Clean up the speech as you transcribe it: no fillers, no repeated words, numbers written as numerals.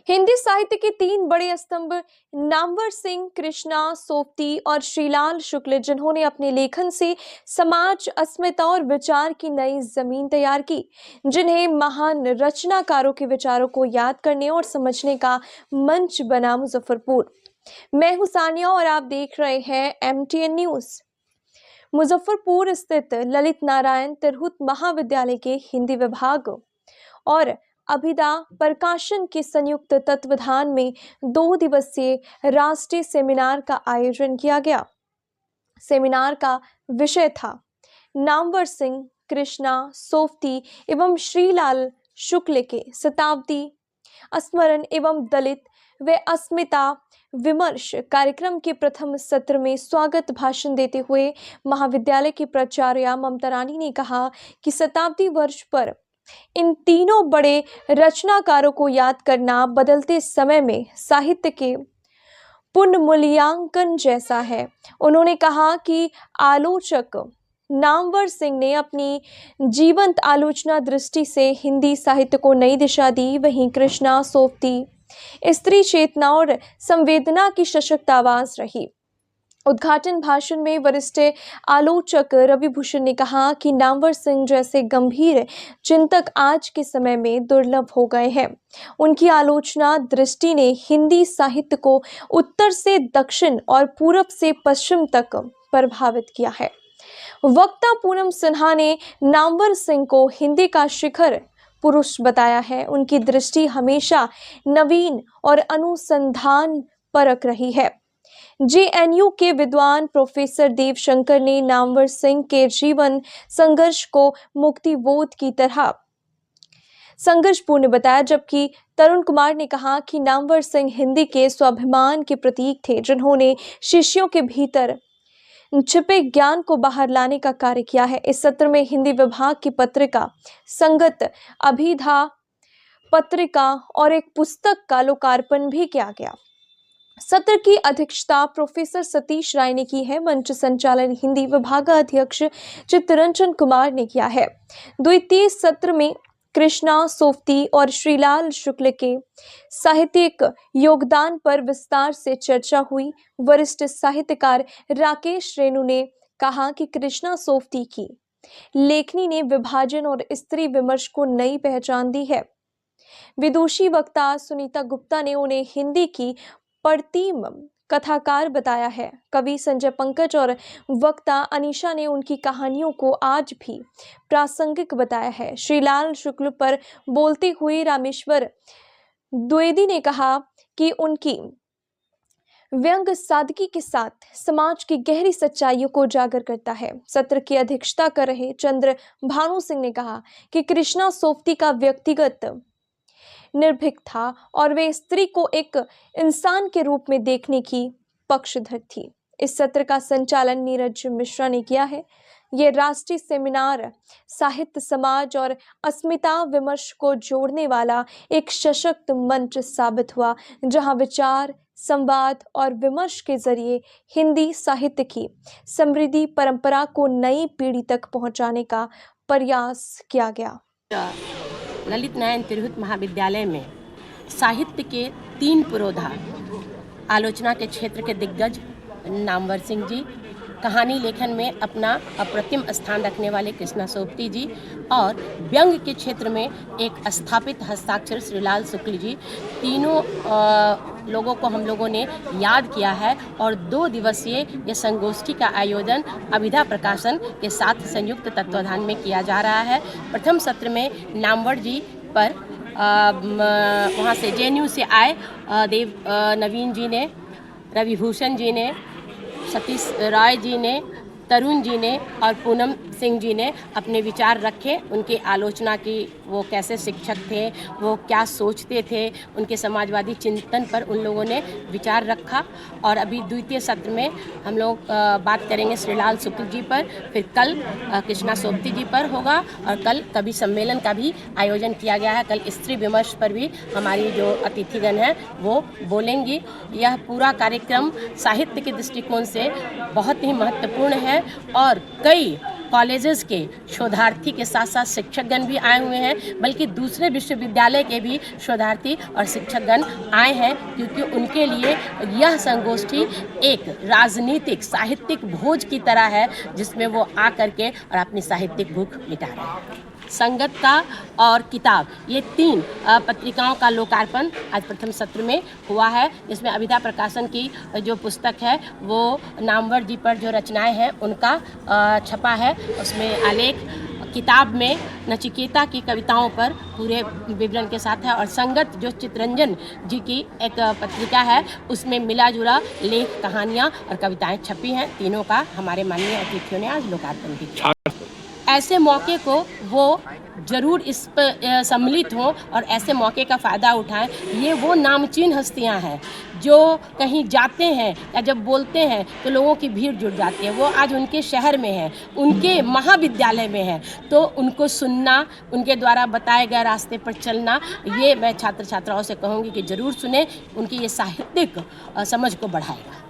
हिंदी साहित्य के तीन बड़े स्तंभ नामवर सिंह, कृष्णा सोफ्ती और श्रीलाल शुक्ल, जिन्होंने अपने लेखन से समाज, अस्मिता और विचार की नई जमीन तैयार की, जिन्हें महान रचनाकारों के विचारों को याद करने और समझने का मंच बना मुजफ्फरपुर। मैं हूं सानिया और आप देख रहे हैं MTN न्यूज। मुजफ्फरपुर स्थित ललित नारायण तिरहुत महाविद्यालय के हिंदी विभाग और अभिदा प्रकाशन के संयुक्त तत्वाधान में 2 दिवसीय राष्ट्रीय सेमिनार का आयोजन किया गया। सेमिनार का विषय था नामवर सिंह, कृष्णा सोफ्ती एवं श्रीलाल शुक्ल के शताब्दी स्मरण एवं दलित व अस्मिता विमर्श। कार्यक्रम के प्रथम सत्र में स्वागत भाषण देते हुए महाविद्यालय की प्राचार्य ममता रानी ने कहा कि शताब्दी वर्ष पर इन तीनों बड़े रचनाकारों को याद करना बदलते समय में साहित्य के पुनर्मूल्यांकन जैसा है। उन्होंने कहा कि आलोचक नामवर सिंह ने अपनी जीवंत आलोचना दृष्टि से हिंदी साहित्य को नई दिशा दी, वहीं कृष्णा सोफ्ती स्त्री चेतना और संवेदना की सशक्त आवाज रही। उद्घाटन भाषण में वरिष्ठ आलोचक रवि भूषण ने कहा कि नामवर सिंह जैसे गंभीर चिंतक आज के समय में दुर्लभ हो गए हैं। उनकी आलोचना दृष्टि ने हिंदी साहित्य को उत्तर से दक्षिण और पूरब से पश्चिम तक प्रभावित किया है। वक्ता पूनम सिन्हा ने नामवर सिंह को हिंदी का शिखर पुरुष बताया है। उनकी दृष्टि हमेशा नवीन और अनुसंधान परक रही है। JNU के विद्वान प्रोफेसर देव शंकर ने नामवर सिंह के जीवन संघर्ष को मुक्तिबोध की तरह संघर्षपूर्ण बताया, जबकि तरुण कुमार ने कहा कि नामवर सिंह हिंदी के स्वाभिमान के प्रतीक थे, जिन्होंने शिष्यों के भीतर छिपे ज्ञान को बाहर लाने का कार्य किया है। इस सत्र में हिंदी विभाग की पत्रिका संगत अभिधा पत्रिका और एक पुस्तक का लोकार्पण भी किया गया। सत्र की अध्यक्षता प्रोफेसर सतीश राय ने की है। मंच संचालन हिंदी विभाग अध्यक्ष चित्तरंजन कुमार ने किया है। द्वितीय सत्र में कृष्णा सोफ्ती और श्रीलाल शुक्ल के साहित्यिक योगदान पर विस्तार से चर्चा हुई। वरिष्ठ साहित्यकार राकेश रेणु ने कहा कि कृष्णा सोफ्ती की लेखनी ने विभाजन और स्त्री विमर्श को नई पहचान दी है। विदुषी वक्ता सुनीता गुप्ता ने उन्हें हिंदी की प्रतिम कथाकार बताया है। कवि संजय पंकज और वक्ता अनीशा ने उनकी कहानियों को आज भी प्रासंगिक बताया है। श्रीलाल शुक्ल पर बोलते हुए रामेश्वर द्विवेदी ने कहा कि उनकी व्यंग सादगी के साथ समाज की गहरी सच्चाइयों को उजागर करता है। सत्र की अध्यक्षता कर रहे चंद्र भानु सिंह ने कहा कि कृष्णा सोफ्ती का व्यक्तिगत निर्भीक था और वे स्त्री को एक इंसान के रूप में देखने की पक्षधर थी। इस सत्र का संचालन नीरज मिश्रा ने किया है। यह राष्ट्रीय सेमिनार साहित्य, समाज और अस्मिता विमर्श को जोड़ने वाला एक सशक्त मंच साबित हुआ, जहां विचार, संवाद और विमर्श के जरिए हिंदी साहित्य की समृद्धि परंपरा को नई पीढ़ी तक पहुंचाने का प्रयास किया गया। ललित नारायण तिरहुत महाविद्यालय में साहित्य के 3 पुरोधा, आलोचना के क्षेत्र के दिग्गज नामवर सिंह जी, कहानी लेखन में अपना अप्रतिम स्थान रखने वाले कृष्णा सोफ्ती जी और व्यंग के क्षेत्र में एक स्थापित हस्ताक्षर श्रीलाल शुक्ल जी, तीनों लोगों को हम लोगों ने याद किया है। और 2 दिवसीय यह संगोष्ठी का आयोजन अभिधा प्रकाशन के साथ संयुक्त तत्वाधान में किया जा रहा है। प्रथम सत्र में नामवर जी पर वहाँ से JNU से आए देव नवीन जी ने, रवि भूषण जी ने, सतीश राय जी ने, तरुण जी ने और पूनम सिंह जी ने अपने विचार रखे। उनके आलोचना की, वो कैसे शिक्षक थे, वो क्या सोचते थे, उनके समाजवादी चिंतन पर उन लोगों ने विचार रखा। और अभी द्वितीय सत्र में हम लोग बात करेंगे श्रीलाल शुक्ल जी पर, फिर कल कृष्णा सोफ्ती जी पर होगा और कल कवि सम्मेलन का भी आयोजन किया गया है। कल स्त्री विमर्श पर भी हमारी जो अतिथिगण हैं वो बोलेंगी। यह पूरा कार्यक्रम साहित्य के दृष्टिकोण से बहुत ही महत्वपूर्ण है और कई कॉलेजेस के शोधार्थी के साथ साथ शिक्षकगण भी आए हुए हैं, बल्कि दूसरे विश्वविद्यालय के भी शोधार्थी और शिक्षकगण आए हैं, क्योंकि उनके लिए यह संगोष्ठी एक राजनीतिक साहित्यिक भोज की तरह है, जिसमें वो आ करके और अपनी साहित्यिक भूख मिटा रहे हैं। संगत का और किताब, ये 3 पत्रिकाओं का लोकार्पण आज प्रथम सत्र में हुआ है, जिसमें अभिधा प्रकाशन की जो पुस्तक है वो नामवर जी पर जो रचनाएं हैं उनका छपा है। उसमें आलेख, किताब में नचिकेता की कविताओं पर पूरे विवरण के साथ है, और संगत जो चितरंजन जी की एक पत्रिका है उसमें मिला जुला लेख, कहानियाँ और कविताएं छपी हैं। तीनों का हमारे माननीय अतिथियों ने आज लोकार्पण भी किया। ऐसे मौके को वो ज़रूर इस पर सम्मिलित हों और ऐसे मौके का फ़ायदा उठाएं। ये वो नामचीन हस्तियां हैं जो कहीं जाते हैं या जब बोलते हैं तो लोगों की भीड़ जुट जाती है। वो आज उनके शहर में है, उनके महाविद्यालय में है, तो उनको सुनना, उनके द्वारा बताए गए रास्ते पर चलना, ये मैं छात्र छात्राओं से कहूँगी कि ज़रूर सुने। उनकी ये साहित्यिक समझ को बढ़ाएगा।